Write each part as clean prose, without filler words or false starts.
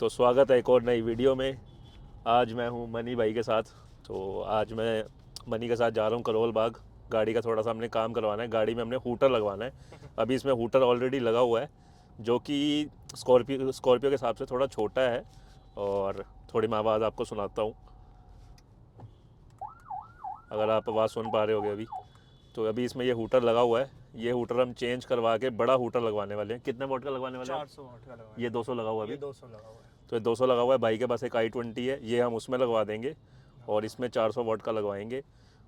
तो स्वागत है एक और नई वीडियो में। आज मैं हूं मनी भाई के साथ। तो आज मैं मनी के साथ जा रहा हूं करोल बाग। गाड़ी का थोड़ा सा हमने काम करवाना है, गाड़ी में हमने हूटर लगवाना है। अभी इसमें हूटर ऑलरेडी लगा हुआ है जो कि स्कॉर्पियो के हिसाब से थोड़ा छोटा है, और थोड़ी मैं आवाज़ आपको सुनाता हूँ अगर आप आवाज़ सुन पा रहे होगे अभी। तो अभी इसमें ये हूटर लगा हुआ है, ये हूटर हम चेंज करवा के बड़ा हूटर लगवाने वाले हैं। कितने वोट का लगवाने वाले हैं? 400 वाट का लगा ये 200 लगा हुआ है ये अभी। 200 लगा हुआ है। तो ये 200 लगा हुआ है, भाई के पास एक i20 है, ये हम उसमें लगवा देंगे और इसमें 400 वाट का लगवाएंगे।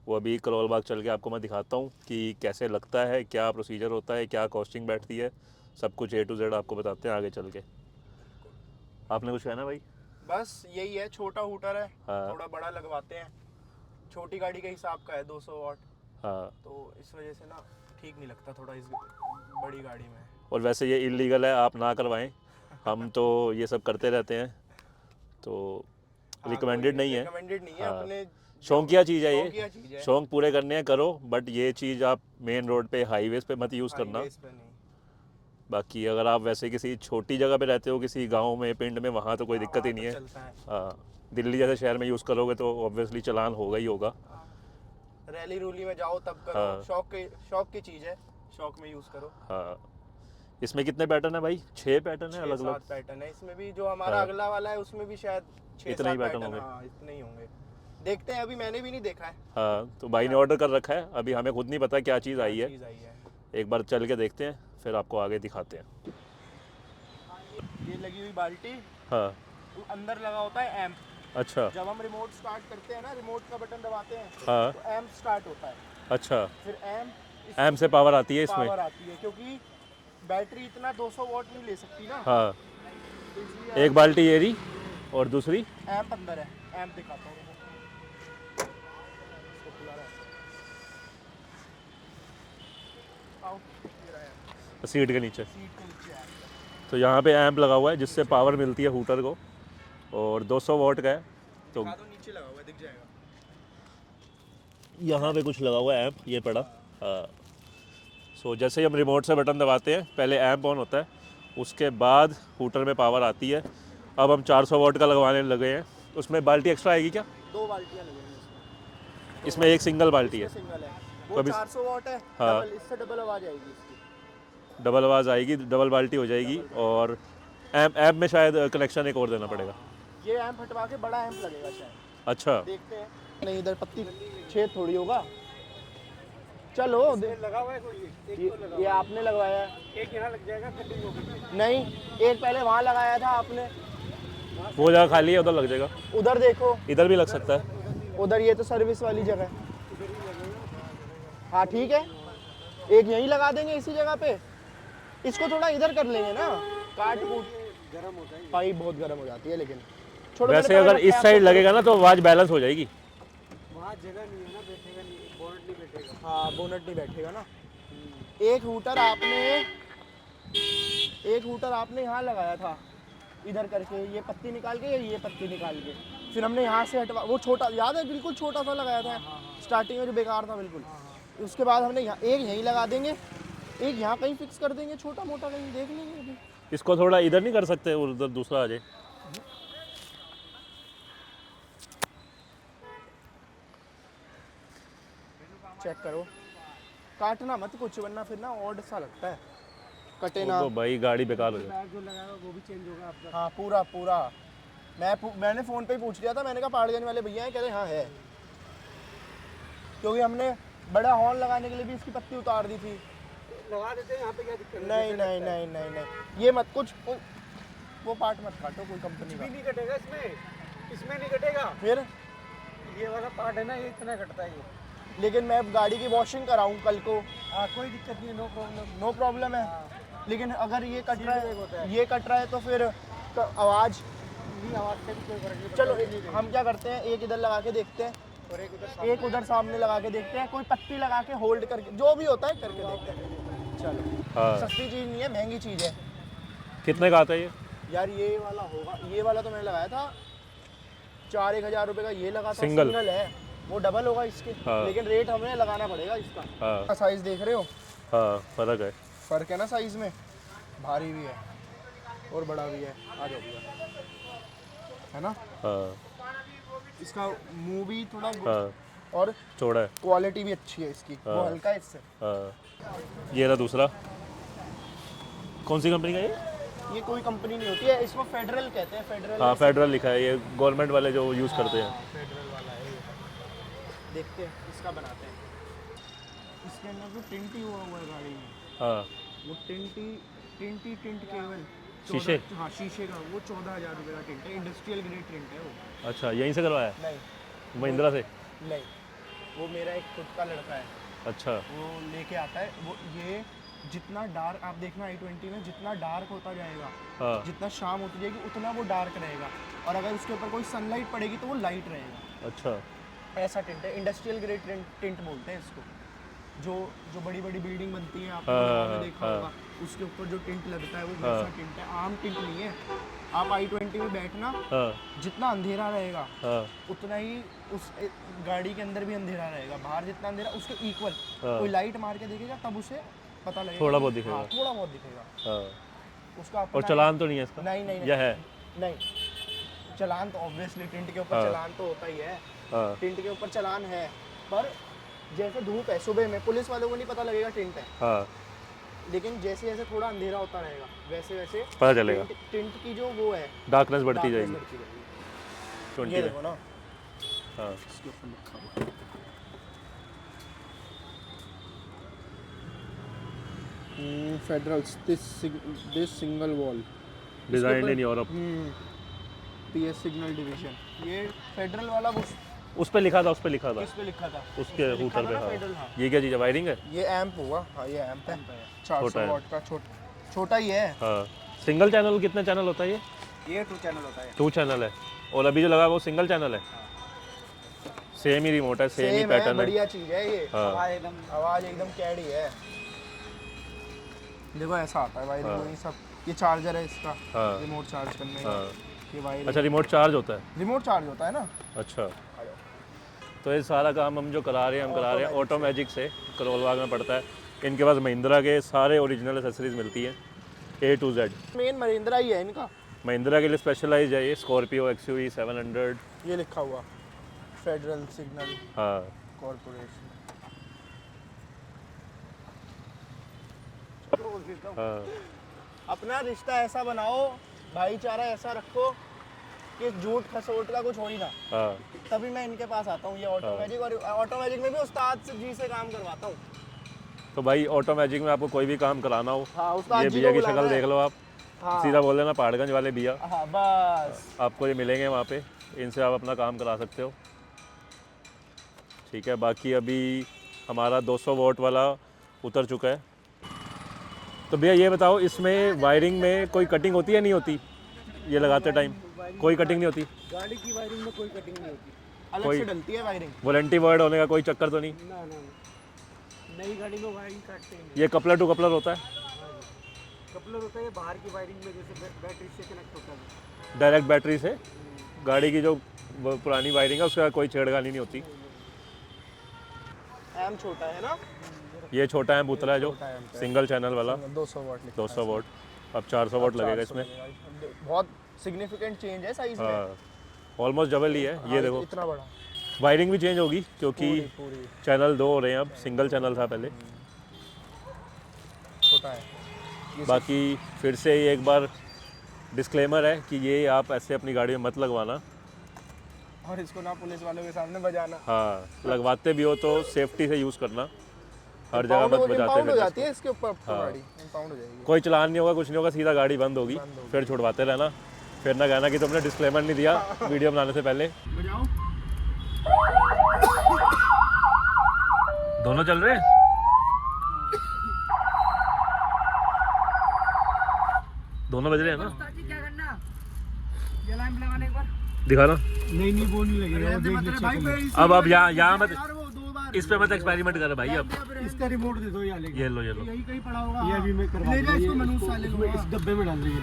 वो अभी करोल बाग चल के आपको मैं दिखाता हूँ कि कैसे लगता है, क्या प्रोसीजर होता है, क्या कॉस्टिंग बैठती है, सब कुछ A to Z आपको बताते हैं आगे चल के। आपने कुछ कहना भाई? बस यही है, छोटा हूटर है। हाँ। थोड़ा बड़ा लगवाते हैं, छोटी गाड़ी के हिसाब का है 200 वाट। हाँ। तो इस वजह से ना ठीक नहीं लगता थोड़ा इस बड़ी गाड़ी में। और वैसे ये इलीगल है, आप ना करवाएं, हम तो ये सब करते रहते हैं, तो रिकमेंडेड नहीं है। रिकमेंडेड नहीं है। हाँ, अपने शौकिया चीज़ है शौकिया चीज़ ये, है। शौक पूरे करने हैं करो, बट ये चीज़ आप मेन रोड पे हाईवेज पे मत यूज़ करना। हाईवेज पे नहीं। बाकी अगर आप वैसे किसी छोटी जगह पे रहते हो, किसी गांव में, पिंड में, वहाँ तो कोई दिक्कत ही वहाँ नहीं तो है। चलता है। हाँ, दिल्ली जैसे शहर में यूज़ करोगे तो ऑब्वियसली चालान होगा ही होगा। रैली रूली में जाओ तब करो। हाँ। शौक की चीज़ है, शौक में यूज़ करो। हाँ, इसमें कितने पैटर्न है भाई? 6 पैटर्न है अलग 6-7 अलग। पैटर्न है इसमें भी। जो हमारा हाँ। अगला वाला है उसमें भी शायद 6-7 इतने ही पैटर्न पैटर्न। होंगे। हाँ, इतने ही होंगे। देखते हैं, अभी मैंने भी नहीं देखा है हाँ, तो भाई ने ऑर्डर कर रखा है, अभी हमें खुद नहीं पता क्या चीज़ क्या आई है। चीज़ आई है। एक बार चल के देखते हैं, फिर आपको आगे दिखाते हैं। ये लगी हुई बाल्टी, हाँ। अंदर लगा होता है एम्प। अच्छा। जब हम रिमोट स्टार्ट करते हैं ना, रिमोट का बटन दबाते हैं हाँ। तो एम्प स्टार्ट होता है। अच्छा, फिर एम से पावर आती है इसमें? पावर आती है, क्योंकि बैटरी इतना 200 वॉट नहीं ले सकती ना। हाँ, तो इसलिए एक बाल्टी ये रही और दूसरी? एम्प अंदर है। एम्प दिखाता हूँ इसको खुला रहा है। आओ, ये रहा है, सीट के नीचे। सीट के नीचे एम्प है। तो यहाँ पे एम्प लगा हुआ है जिससे पावर मिलती है हूटर को, और 200 वॉट का है। तो दिखा दो, नीचे लगा हुआ है, दिख जाएगा। यहाँ पे कुछ लगा हुआ है एम्प, ये पड़ा। हाँ। सो जैसे ही हम रिमोट से बटन दबाते हैं, पहले एम्प ऑन होता है, उसके बाद हूटर में पावर आती है। अब हम 400 वॉट का लगवाने लगे हैं। उसमें बाल्टी एक्स्ट्रा आएगी क्या? 2 बाल्टियाँ लगेंगी इसमें। इसमें एक सिंगल बाल्टी है। इसमें सिंगल है, वो कभी 400 वॉट है। हाँ। डबल, इससे डबल आवाज आएगी इसकी। डबल आवाज़ आएगी, डबल बाल्टी हो जाएगी। और एम्प में शायद कनेक्शन एक और देना पड़ेगा। ये एम्प हटवा के बड़ा एम्प लगेगा शायद। अच्छा। देखते हैं। नहीं, इधर पत्ती छेद थोड़ी होगा। चलो लगा हुआ है कोई, ये आपने लगवाया है। एक यहाँ लग जाएगा, कटिंग होगी। नहीं, एक पहले वहाँ लगाया था आपने। वो जगह खाली है, उधर लग जाएगा। उधर देखो, इधर भी लग सकता है। उधर। ये तो सर्विस वाली जगह है। हाँ ठीक है, एक यहीं लगा देंगे इसी जगह पे। इसको थोड़ा इधर कर लेंगे ना, काट कूट। गर्म होता है, पाइप बहुत गर्म हो जाती है। लेकिन छोड़ो, वैसे अगर इस साइड लगेगा ना तो आवाज़ बैलेंस हो जाएगी। वहाँ जगह नहीं है ना, बैठेगा नहीं, बोनट नहीं बैठेगा। हाँ, बोनट नहीं बैठेगा ना। एक हूटर आपने यहाँ लगाया था, इधर करके ये पत्ती निकाल के, ये पत्ती निकाल के। फिर हमने यहाँ से हटवा, वो छोटा याद है, बिल्कुल छोटा सा लगाया था। स्टार्टिंग में जो बेकार था बिल्कुल। उसके बाद हमने यहाँ एक यहीं लगा देंगे, एक यहाँ कहीं फिक्स कर देंगे, छोटा मोटा कहीं देख लेंगे अभी। इसको थोड़ा इधर नहीं कर सकते, उधर दूसरा आ जाए? चेक करो, काटना मत कुछ, वरना फिर ना ऑड सा लगता है, कटे वो ना। तो भाई गाड़ी बेकार हो जाए। जो लगाया वो भी चेंज होगा आपका। हाँ, पूरा। मैंने फ़ोन पे ही पूछ लिया था, मैंने कहा पाड़ देने वाले भैया हैं, कह रहे हाँ है। क्योंकि हमने बड़ा हॉर्न लगाने के लिए भी इसकी पत्ती उतार दी थी। लगा देते हैं यहाँ पे, क्या दिक्कत? नहीं, ये मत कुछ वो पार्ट मत काटो, कोई कंपनी का नहीं कटेगा इसमें नहीं कटेगा। फिर ये वाला पार्ट है ना, ये इतना कटता है ये। लेकिन मैं गाड़ी की वॉशिंग कराऊँ कल को। हाँ, कोई दिक्कत नहीं, नो प्रॉब्लम है। लेकिन अगर ये कट रहा है तो फिर आवाज़ से भी कोई फर्क नहीं। चलो हम क्या करते हैं, एक इधर लगा के देखते हैं और एक उधर सामने लगा के देखते हैं। कोई पत्ती लगा के होल्ड करके, जो भी होता है करके देखते हैं। चलो। हाँ। सस्ती चीज़ नहीं है, महंगी चीज़ है। कितने का आता है ये? यार ये वाला होगा, ये वाला तो मैंने लगाया था 4-1 हज़ार रुपये का, ये लगा था। सिंगल है, वो डबल होगा इसके। हाँ। लेकिन रेट हमें लगाना पड़ेगा इसका। हाँ। साइज़ देख रहे हो? हाँ, फ़र्क है ना साइज़ में, भारी भी है और बड़ा भी है। आ जाओ भैया। है ना। हाँ इसका मुंह भी थोड़ा हाँ और चौड़ा है। क्वालिटी भी अच्छी है इसकी, वो हाँ। हल्का है इससे। हाँ ये रहा दूसरा। कौन सी कंपनी का ये कोई कंपनी नहीं होती है, इसको फेडरल कहते हैं। फेडरल हाँ फेडरल लिखा है, ये गवर्नमेंट वाले जो यूज़ करते हैं। फेडरल वाला है ये। देखते हैं इसका बनाते हैं। इसके अंदर जो टिंट ही हुआ है गाड़ी में, हाँ वो टिंट केवल शीशे? हाँ शीशे का, वो 14,000 रुपये का टिंट है। इंडस्ट्रियल ग्रेड टिंट है वो। अच्छा यहीं से करवाया है? नहीं महिंद्रा से? नहीं, वो मेरा एक खुद का लड़का है, अच्छा वो लेके आता है। वो ये जितना डार्क आप देखना i20 में, जितना डार्क होता जाएगा, हाँ जितना शाम होती जाएगी उतना वो डार्क रहेगा, और अगर उसके ऊपर कोई सनलाइट पड़ेगी तो वो लाइट रहेगा। अच्छा ऐसा टिंट है, इंडस्ट्रियल ग्रेड टिंट बोलते हैं इसको। जो बड़ी बड़ी बिल्डिंग बनती है, आपने हाँ, गाँव में हाँ, देखा हाँ। होगा, उसके ऊपर जो टिंट लगता है वो हाँ। वैसा टिंट है, आम टिंट नहीं है। आप i20 में बैठना, हाँ जितना अंधेरा रहेगा हाँ उतना ही उस गाड़ी के अंदर भी अंधेरा रहेगा, बाहर जितना अंधेरा उसके इक्वल। हाँ। कोई लाइट मार के देखेगा तब उसे पता लगेगा, थोड़ा कि- बहुत दिखेगा। हाँ, थोड़ा बहुत दिखेगा हाँ। उसका और अपना चलान तो नहीं है इसका? नहीं या है? नहीं, चलान तो ऑब्वियसली टिंट के ऊपर हाँ। चलान तो होता ही है। हाँ टिंट के ऊपर चलान है, पर जैसे धूप है सुबह में, पुलिस वालों को नहीं पता लगेगा टिंट है, हाँ लेकिन जैसे जैसे थोड़ा अंधेरा होता रहेगा वैसे वैसे पता चलेगा, टिंट की जो वो है डार्कनेस बढ़ती darkness जाएगी। बढ़ती जाएगी। 20 ये में। देखो ना, हाँ इसके ऊपर लिखा हुआ है federal this single wall designed in Europe. PS signal division. ये फेडरल वाला उस पे लिखा था, उस पे लिखा था, किस पे लिखा था? उसके उस पे लिखा हूटर था पे। ना हाँ फेडरल, हाँ। ये क्या चीज़ है? वायरिंग है? ये एम्प होगा, हाँ ये एम्प है, छोटा 400 है। वॉट का, छोटा ही है। हाँ सिंगल चैनल कितने चैनल होता है ये? ये 2 चैनल होता है। 2 चैनल है, और अभी जो लगा वो सिंगल चैनल है। सेम ही रिमोट है, सेम ही सेम है, पैटर्न है। बढ़िया चीज है ये। हाँ। आवाज एकदम कैडी है। देखो ऐसा आता है वायरिंग हाँ। वही सब। ये चार्जर है इसका, हाँ। रिमोट चार्ज करने का। हाँ ये वायरिंग, अच्छा रिमोट चार्ज होता है? रिमोट चार्ज होता है ना। अच्छा तो ये सारा काम हम जो करा रहे हैं, हम करा रहे हैं ऑटो मैजिक से, करोल बाग में पड़ता है। इनके पास महिंद्रा के सारे ओरिजिनल एक्सेसरीज मिलती हैं A to Z। Main Mahindra ही है इनका। महिंद्रा के लिए स्पेशलाइज है ये, स्कॉर्पियो XUV 700। ये लिखा हुआ फेडरल सिग्नल हाँ कॉर्पोरेशन। हाँ अपना रिश्ता ऐसा बनाओ, भाईचारा ऐसा रखो कि झूठ खसोट का कुछ हो ही ना। हाँ तभी मैं इनके पास आता हूँ, ये ऑटो मैजिक। और ऑटो मैजिक में भी उस्ताद जी से काम करवाता हूँ। तो भाई ऑटो मैजिक में आपको कोई भी काम कराना हो, हाँ, उस्ताद ये जी भैया को की बुलाना शक्ल है। देख लो आप, हाँ। सीधा बोल देना पहाड़गंज वाले भैया, हाँ बस। आपको ये मिलेंगे वहाँ पे, इनसे आप अपना काम करा सकते हो। ठीक है, बाकी अभी हमारा 200 वोट वाला उतर चुका है। तो भैया ये बताओ, इसमें वायरिंग में कोई कटिंग होती है नहीं होती? ये लगाते टाइम कोई कटिंग नहीं होती? गाड़ी की वायरिंग में कोई कटिंग नहीं होती, अलग कोई- से डलती है वायरिंग। वारंटी वर्ड होने का कोई चक्कर तो नहीं? ना ना, नई गाड़ी में वायरिंग काटते हैं। ये कपलर टू कपलर होता है? कपलर होता है बाहर की वायरिंग में, जैसे बैटरी से कनेक्ट होता है। डायरेक्ट बैटरी से? गाड़ी की जो वो पुरानी वायरिंग है उसका कोई छेड़खानी नहीं होती? एम छोटा है ना, ये छोटा एम्प उतरा है जो छोटा amp है। सिंगल चैनल वाला, 200 वाट लिखा 200 वोट। अब 400 वोट लगेगा इसमें। बहुत सिग्निफिकेंट चेंज है साइज में। हाँ ऑलमोस्ट डबल ही है। ये देखो इतना बड़ा, वायरिंग भी चेंज होगी क्योंकि पूरी चैनल 2 हो रहे हैं, अब सिंगल चैनल था पहले। छोटा है। बाकी फिर से ये एक बार डिस्क्लेमर है कि ये आप ऐसे अपनी गाड़ी में मत लगवाना। और इसको ना पुलिस वालों के सामने बजाना। हाँ लगवाते भी हो तो सेफ्टी से यूज़ करना, हर जगह मत बजाते इम्पाउंड हो फिरना। जाती है इसके ऊपर आपको हाँ। गाड़ी, इम्पाउंड हो जाएगी। कोई चलान नहीं होगा, कुछ नहीं होगा, सीधा गाड़ी बंद होगी, फिर छुड़वाते रहना। फिर ना कहना कि तुमने डिस्क्लेमर नहीं दिया वीडियो बनाने से पहले। बजाओ। दोनों चल रहे हैं? दोनों बज रहे हैं ना? क्या करना, ये लाइन लगाने एक बार। दिखाना। नहीं वो नहीं लगेगा, वो देख ले। अब यहाँ मत, यार वो 2 बार इस पे मत एक्सपेरिमेंट कर भाई। अब इसका रिमोट दे दो, ये ले ये लो यही कहीं पड़ा होगा। ये अभी मैं करवा दूंगा, इसको मनुष्य साले लो, इस डब्बे में डाल दीजिए।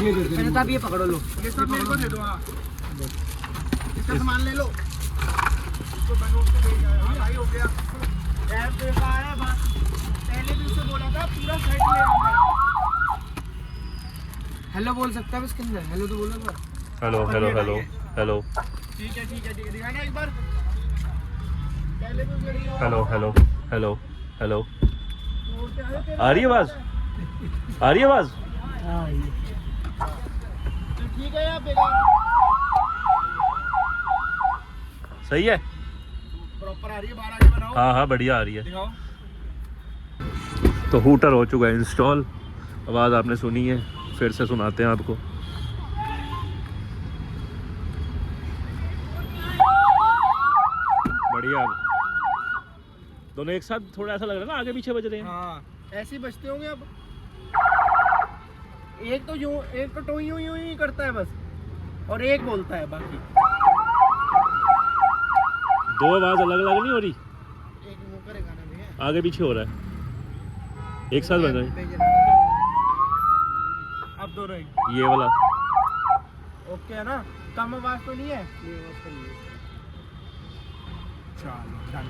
ये दे दो, आप ये पकड़ो लो, ये सब मेरे को दे दो। हां इसका सामान ले लो, इसको बनोस के दे जाओ। भाई हो गया, ऐप देखा है बात, पहले भी उसे बोला था पूरा सेट ले आना। हेलो बोल सकता है इसके अंदर, हेलो तो बोलो। हेलो हेलो हेलो हेलो ठीक है दिखाना एक बार। पहले भी गाड़ी हेलो हेलो हेलो हेलो आ रही है आवाज़? आ रही है आवाज़? ठीक है या बेकार? सही है? प्रॉपर आ रही है, बाहर आगे बनाओ। हाँ हाँ बढ़िया आ रही है। दिखाओ। तो हूटर हो चुका है इंस्टॉल, आवाज़ आपने सुनी है, फिर से सुनाते हैं आपको। बढ़िया, दोनों एक साथ थोड़ा ऐसा लग रहा है ना, आगे पीछे बज रहे हैं। हाँ ऐसे ही बजते होंगे अब। एक तो टो यूं ही करता है बस, और एक बोलता है बाकी। दो आवाज़ अलग अलग नहीं हो रही, एक वो करेगा ना भैया, आगे पीछे हो रहा है, एक साथ बज रहा है। अब दोनों ही ये वाला ओके है ना? कम आवाज तो नहीं है? चलो डन।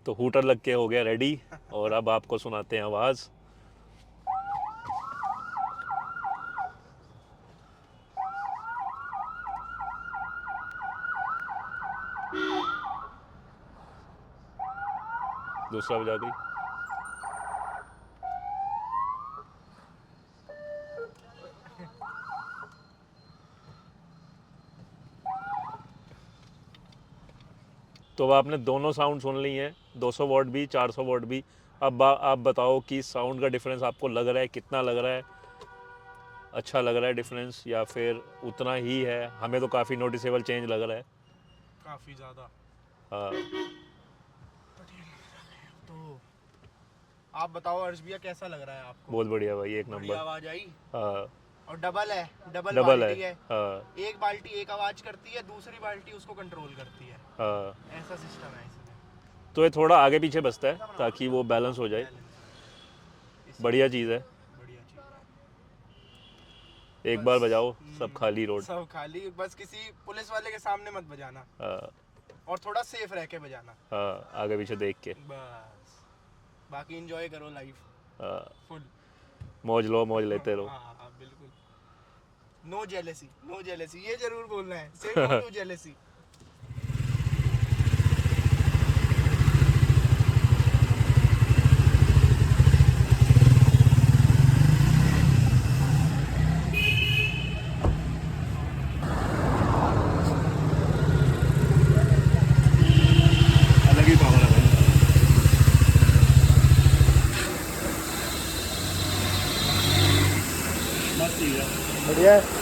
तो हूटर लग के हो गया रेडी, और अब आपको सुनाते हैं आवाज़। दूसरा बजा गई। तो अब आपने दोनों साउंड सुन ली हैं, 200 वॉट भी 400 वॉट भी। अब आप बताओ कि साउंड का डिफरेंस आपको लग रहा है, कितना लग रहा है, अच्छा लग रहा है डिफरेंस, या फिर उतना ही है? हमें तो काफ़ी नोटिसेबल चेंज लग रहा है। काफी ज्यादा। हाँ तो आप बताओ अर्श भैया, कैसा लग रहा है आपको? बहुत बढ़िया भाई, एक बढ़िया नंबर। आवाज आई। हाँ और डबल है, डबल डबल है। बाल्टी है। हाँ एक बाल्टी एक आवाज करती है, दूसरी बाल्टी उसको कंट्रोल करती है। हाँ। ऐसा सिस्टम है इसमें। तो ये थोड़ा आगे पीछे बजता है ताकि वो बैलेंस हो जाए। बढ़िया चीज़ है। बढ़िया चीज है। एक बार बजाओ, सब खाली रोड। सब खाली, बस किसी पुलिस वाले के सामने मत बजाना, हाँ और थोड़ा सेफ रह के बजाना। हाँ, आगे पीछे देख के। बस बाकी एंजॉय करो लाइफ हाँ, फुल। मौज लो, मौज लेते रहो। हाँ बिल्कुल। नो जेलेसी, नो जेलेसी, ये जरूर बोलना है। से नो टू जेलेसी। अलग ही पावर है भाई। मस्त चीज़ है। बढ़िया है।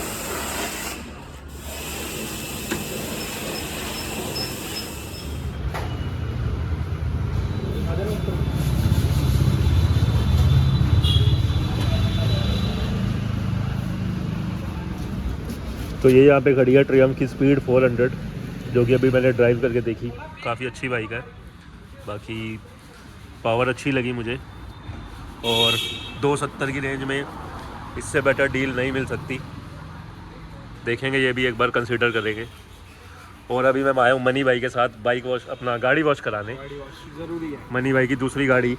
तो ये यहाँ पे खड़ी है ट्रियम्फ की स्पीड 400, जो कि अभी मैंने ड्राइव करके देखी, काफ़ी अच्छी बाइक है। बाकी पावर अच्छी लगी मुझे, और 270 की रेंज में इससे बेटर डील नहीं मिल सकती। देखेंगे, ये भी एक बार कंसीडर करेंगे। और अभी मैं आया हूँ मनी भाई के साथ बाइक वॉश, अपना गाड़ी वॉश कराने। गाड़ी वॉश जरूरी है। मनी भाई की दूसरी गाड़ी